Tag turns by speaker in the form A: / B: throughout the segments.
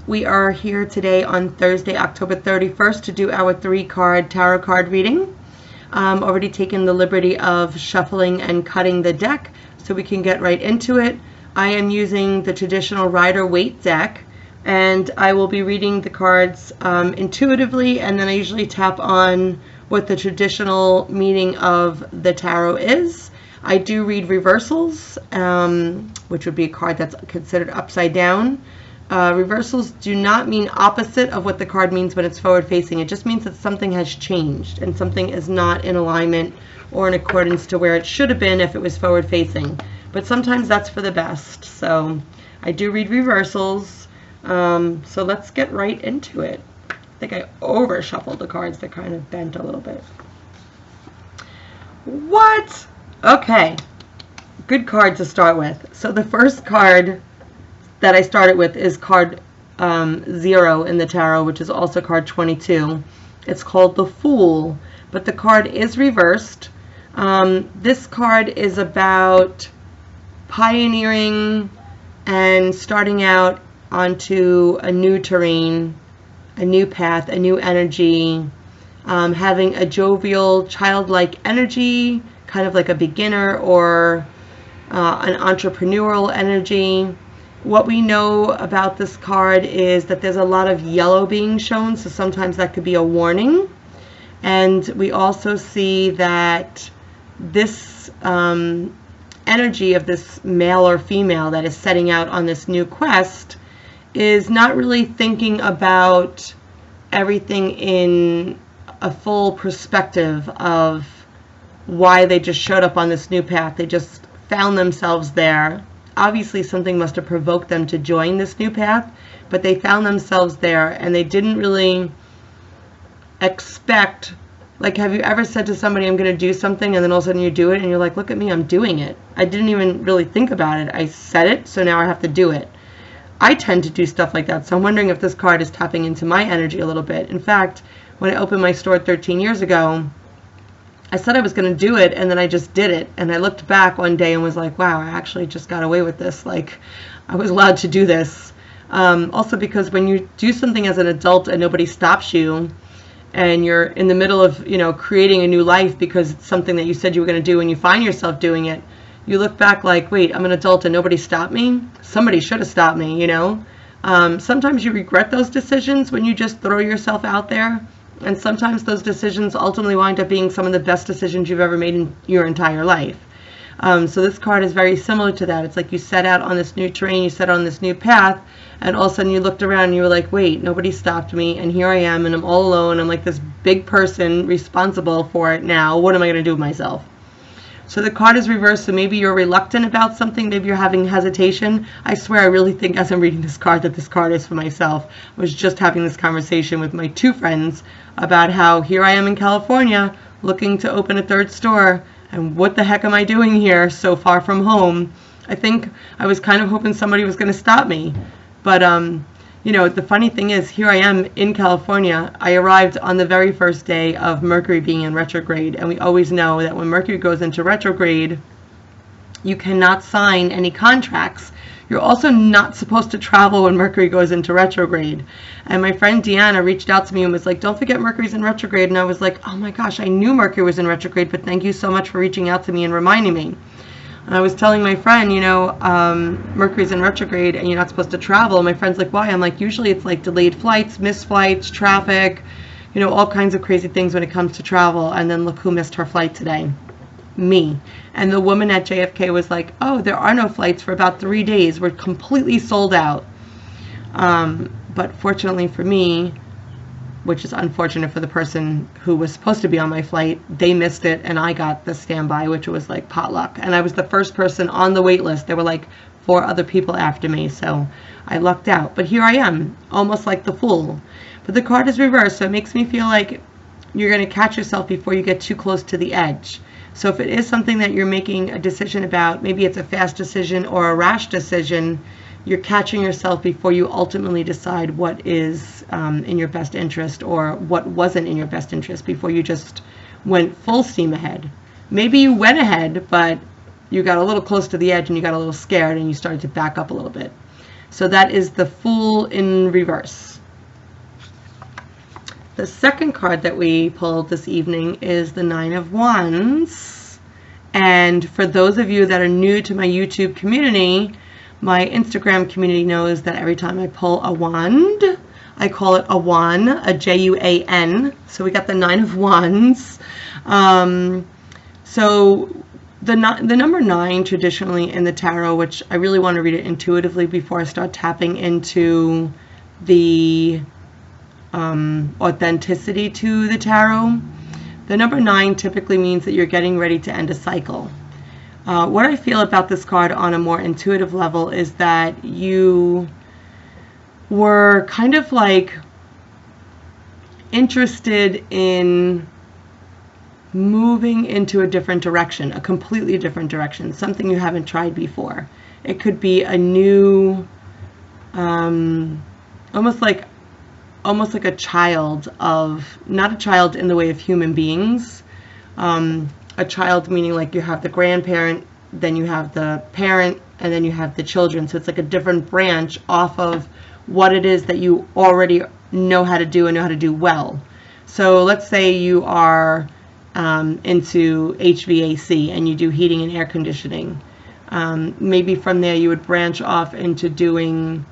A: We are here today on Thursday, October 31st to do our 3-card tarot card reading. Already taken the liberty of shuffling and cutting the deck so we can get right into it. I am using the traditional Rider-Waite deck, and I will be reading the cards intuitively, and then I usually tap on what the traditional meaning of the tarot is. I do read reversals, which would be a card that's considered upside down. Reversals do not mean opposite of what the card means when it's forward facing. It just means that something has changed and something is not in alignment or in accordance to where it should have been if it was forward facing. But sometimes that's for the best. So I do read reversals. So let's get right into it. I think I over shuffled the cards. They're kind of bent a little bit. What? Okay. Good card to start with. So the first card that I started with is card 0 in the tarot, which is also card 22. It's called the Fool, but the card is reversed. This card is about pioneering and starting out onto a new terrain, a new path, a new energy, having a jovial, childlike energy, kind of like a beginner or an entrepreneurial energy. What we know about this card is that there's a lot of yellow being shown, so sometimes that could be a warning. And we also see that this energy of this male or female that is setting out on this new quest is not really thinking about everything in a full perspective of why they just showed up on this new path. They just found themselves there. Obviously something must have provoked them to join this new path, but they found themselves there and they didn't really expect, like, have you ever said to somebody, I'm going to do something, and then all of a sudden you do it and you're like, look at me, I'm doing it. I didn't even really think about it. I said it, so now I have to do it. I tend to do stuff like that, so I'm wondering if this card is tapping into my energy a little bit. In fact, when I opened my store 13 years ago, I said I was going to do it, and then I just did it. And I looked back one day and was like, wow, I actually just got away with this. Like, I was allowed to do this. Also because when you do something as an adult and nobody stops you, and you're in the middle of, creating a new life because it's something that you said you were going to do, and you find yourself doing it, you look back like, wait, I'm an adult and nobody stopped me? Somebody should have stopped me, Sometimes you regret those decisions when you just throw yourself out there. And sometimes those decisions ultimately wind up being some of the best decisions you've ever made in your entire life. So this card is very similar to that. It's like you set out on this new terrain, you set out on this new path, and all of a sudden you looked around and you were like, wait, nobody stopped me, and here I am, and I'm all alone. I'm like this big person responsible for it now. What am I going to do with myself? So the card is reversed, so maybe you're reluctant about something, maybe you're having hesitation. I swear I really think as I'm reading this card that this card is for myself. I was just having this conversation with my 2 friends about how here I am in California looking to open a 3rd store, and what the heck am I doing here so far from home? I think I was kind of hoping somebody was going to stop me. But the funny thing is, here I am in California. I arrived on the very first day of Mercury being in retrograde, and we always know that when Mercury goes into retrograde, you cannot sign any contracts. You're also not supposed to travel when Mercury goes into retrograde. And my friend Deanna reached out to me and was like, don't forget Mercury's in retrograde. And I was like, oh my gosh, I knew Mercury was in retrograde, but thank you so much for reaching out to me and reminding me. And I was telling my friend, Mercury's in retrograde and you're not supposed to travel. And my friend's like, why? I'm like, usually it's like delayed flights, missed flights, traffic, all kinds of crazy things when it comes to travel. And then look who missed her flight today. Me. And the woman at JFK was like, oh, there are no flights for about 3 days. We're completely sold out. But fortunately for me, which is unfortunate for the person who was supposed to be on my flight, they missed it and I got the standby, which was like potluck. And I was the first person on the wait list. There were like 4 other people after me, so I lucked out. But here I am, almost like the Fool. But the card is reversed, so it makes me feel like you're going to catch yourself before you get too close to the edge. So if it is something that you're making a decision about, maybe it's a fast decision or a rash decision, you're catching yourself before you ultimately decide what is in your best interest or what wasn't in your best interest, before you just went full steam ahead. Maybe you went ahead, but you got a little close to the edge and you got a little scared and you started to back up a little bit. So that is the Fool in reverse. The second card that we pulled this evening is the Nine of Wands. And for those of you that are new to my YouTube community, my Instagram community knows that every time I pull a wand, I call it a Juan, a J-U-A-N. So we got the Nine of Wands. So the number 9 traditionally in the tarot, which I really want to read it intuitively before I start tapping into the authenticity to the tarot. The number 9 typically means that you're getting ready to end a cycle. What I feel about this card on a more intuitive level is that you were kind of like interested in moving into a different direction, a completely different direction, something you haven't tried before. It could be a new, almost like a child of, not a child in the way of human beings, a child meaning like you have the grandparent, then you have the parent, and then you have the children. So it's like a different branch off of what it is that you already know how to do and know how to do well. So let's say you are into HVAC and you do heating and air conditioning. Maybe from there you would branch off into doing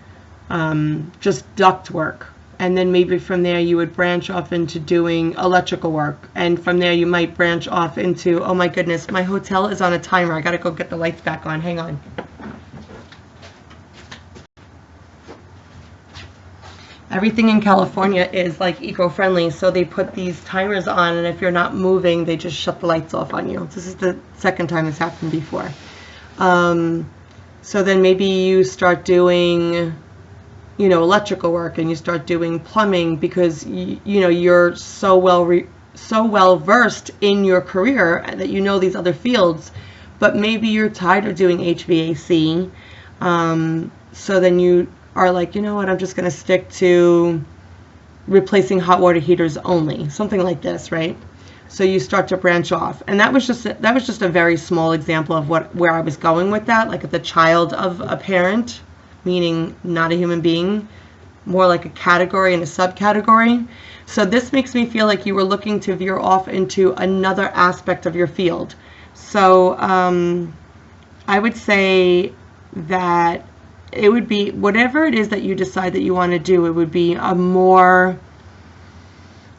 A: just duct work. And then maybe from there you would branch off into doing electrical work. And from there you might branch off into, oh my goodness, my hotel is on a timer. I gotta go get the lights back on. Hang on. Everything in California is like eco-friendly, so they put these timers on, and if you're not moving, they just shut the lights off on you. This is the second time it's happened before. So then maybe you start doing, you know, electrical work, and you start doing plumbing because you know you're so well versed in your career that you know these other fields, but maybe you're tired of doing HVAC. So then you are like, you know what, I'm just going to stick to replacing hot water heaters only, something like this, right? So you start to branch off, and that was just a very small example of where I was going with that, like the child of a parent, meaning not a human being, more like a category and a subcategory. So this makes me feel like you were looking to veer off into another aspect of your field. So I would say that it would be whatever it is that you decide that you want to do, it would be a more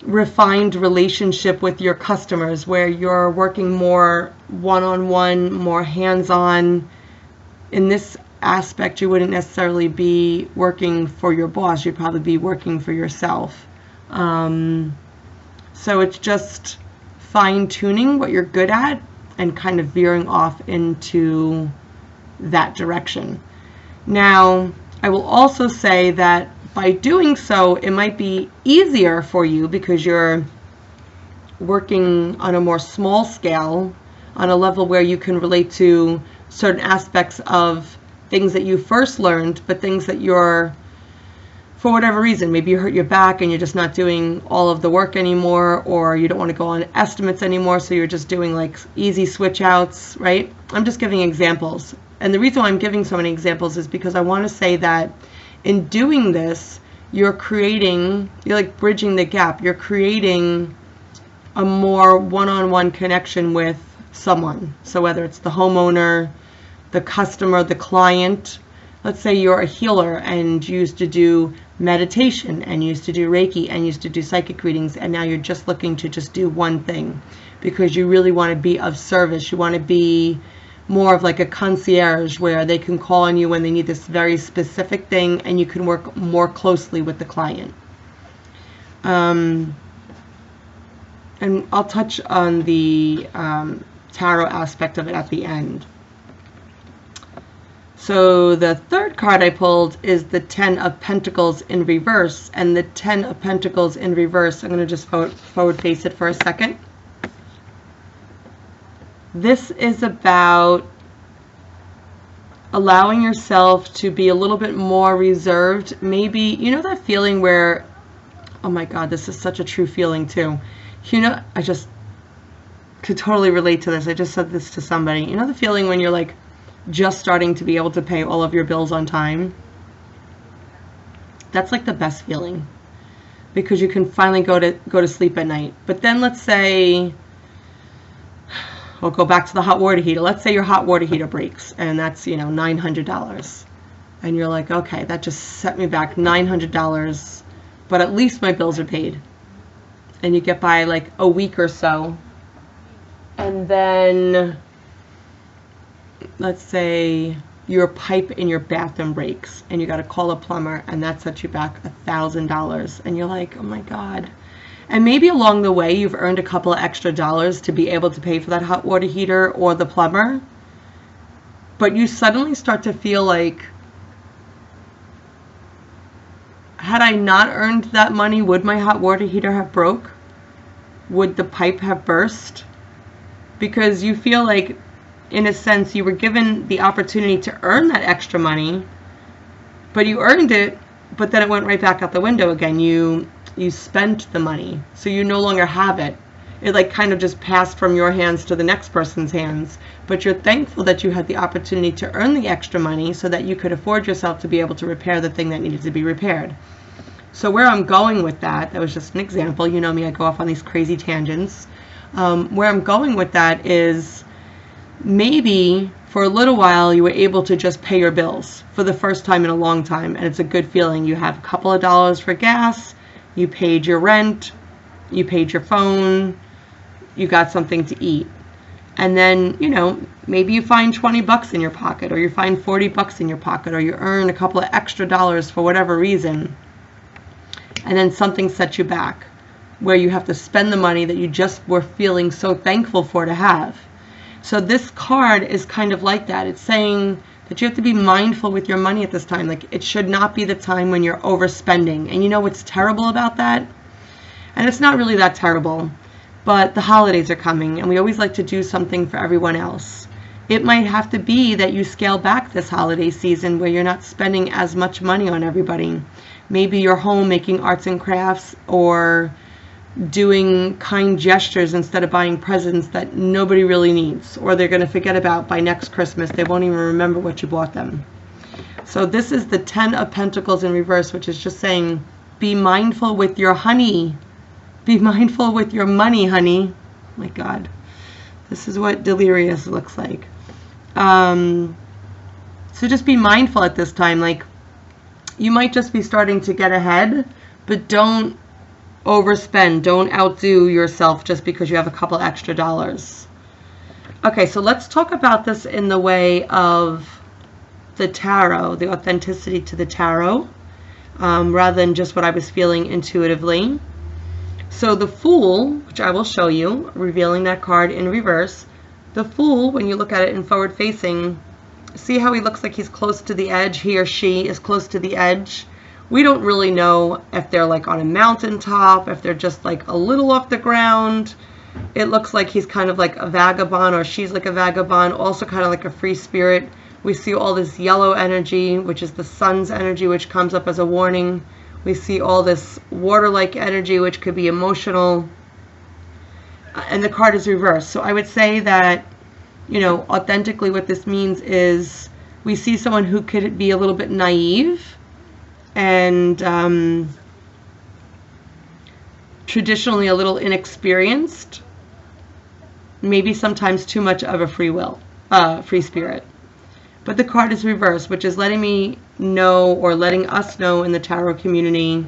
A: refined relationship with your customers where you're working more one-on-one, more hands-on. In this aspect, you wouldn't necessarily be working for your boss, you'd probably be working for yourself. So it's just fine-tuning what you're good at and kind of veering off into that direction. Now, I will also say that by doing so, it might be easier for you because you're working on a more small scale, on a level where you can relate to certain aspects of things that you first learned, but things that you're, for whatever reason, maybe you hurt your back and you're just not doing all of the work anymore, or you don't want to go on estimates anymore, so you're just doing like easy switch outs, right? I'm just giving examples. And the reason why I'm giving so many examples is because I want to say that in doing this, you're like bridging the gap. You're creating a more one-on-one connection with someone. So whether it's the homeowner, the customer, the client. Let's say you're a healer and you used to do meditation and used to do Reiki and used to do psychic readings, and now you're just looking to just do one thing because you really want to be of service. You want to be more of like a concierge where they can call on you when they need this very specific thing, and you can work more closely with the client. And I'll touch on the tarot aspect of it at the end. So the third card I pulled is the Ten of Pentacles in reverse, and the Ten of Pentacles in reverse, I'm going to just forward face it for a second. This is about allowing yourself to be a little bit more reserved. Maybe, you know that feeling where, oh my God, this is such a true feeling too. You know, I just could totally relate to this. I just said this to somebody. You know the feeling when you're like just starting to be able to pay all of your bills on time? that's like the best feeling, because you can finally go to sleep at night. But then let's say, we'll go back to the hot water heater. Let's say your hot water heater breaks, and that's, you know, $900. And you're like, okay, that just set me back $900, but at least my bills are paid. And you get by like a week or so. And then let's say your pipe in your bathroom breaks and you got to call a plumber, and that sets you back $1,000. And you're like, oh my God. And maybe along the way you've earned a couple of extra dollars to be able to pay for that hot water heater or the plumber. But you suddenly start to feel like, had I not earned that money, would my hot water heater have broke? Would the pipe have burst? Because you feel like, in a sense, you were given the opportunity to earn that extra money, but you earned it, but then it went right back out the window again. You spent the money, so you no longer have it. It like kind of just passed from your hands to the next person's hands, but you're thankful that you had the opportunity to earn the extra money so that you could afford yourself to be able to repair the thing that needed to be repaired. So where I'm going with that was just an example. You know me, I go off on these crazy tangents. Where I'm going with that is, maybe for a little while you were able to just pay your bills for the first time in a long time, and it's a good feeling. You have a couple of dollars for gas, you paid your rent, you paid your phone, you got something to eat. And then, you know, maybe you find 20 bucks in your pocket, or you find 40 bucks in your pocket, or you earn a couple of extra dollars for whatever reason. And then something sets you back, where you have to spend the money that you just were feeling so thankful for to have. So this card is kind of like that. It's saying that you have to be mindful with your money at this time. Like, it should not be the time when you're overspending. And you know what's terrible about that? And it's not really that terrible, but the holidays are coming, and we always like to do something for everyone else. It might have to be that you scale back this holiday season, where you're not spending as much money on everybody. Maybe you're home making arts and crafts, or doing kind gestures instead of buying presents that nobody really needs, or they're going to forget about by next Christmas. They won't even remember what you bought them. So this is the 10 of Pentacles in reverse, which is just saying, be mindful with your honey. Be mindful with your money, honey. Oh my God. This is what delirious looks like. So just be mindful at this time. Like, you might just be starting to get ahead, but don't overspend. Don't outdo yourself just because you have a couple extra dollars. Okay, so let's talk about this in the way of the tarot, the authenticity to the tarot, rather than just what I was feeling intuitively. So the Fool, which I will show you, revealing that card in reverse. The Fool, when you look at it in forward facing, see how he looks like he's close to the edge? He or she is close to the edge. We don't really know if they're like on a mountaintop, if they're just like a little off the ground. It looks like he's kind of like a vagabond, or she's like a vagabond, also kind of like a free spirit. We see all this yellow energy, which is the sun's energy, which comes up as a warning. We see all this water-like energy, which could be emotional. And the card is reversed. So I would say that, you know, authentically what this means is we see someone who could be a little bit naive and traditionally a little inexperienced, maybe sometimes too much of a free spirit. But the card is reversed, which is letting me know, or letting us know in the tarot community,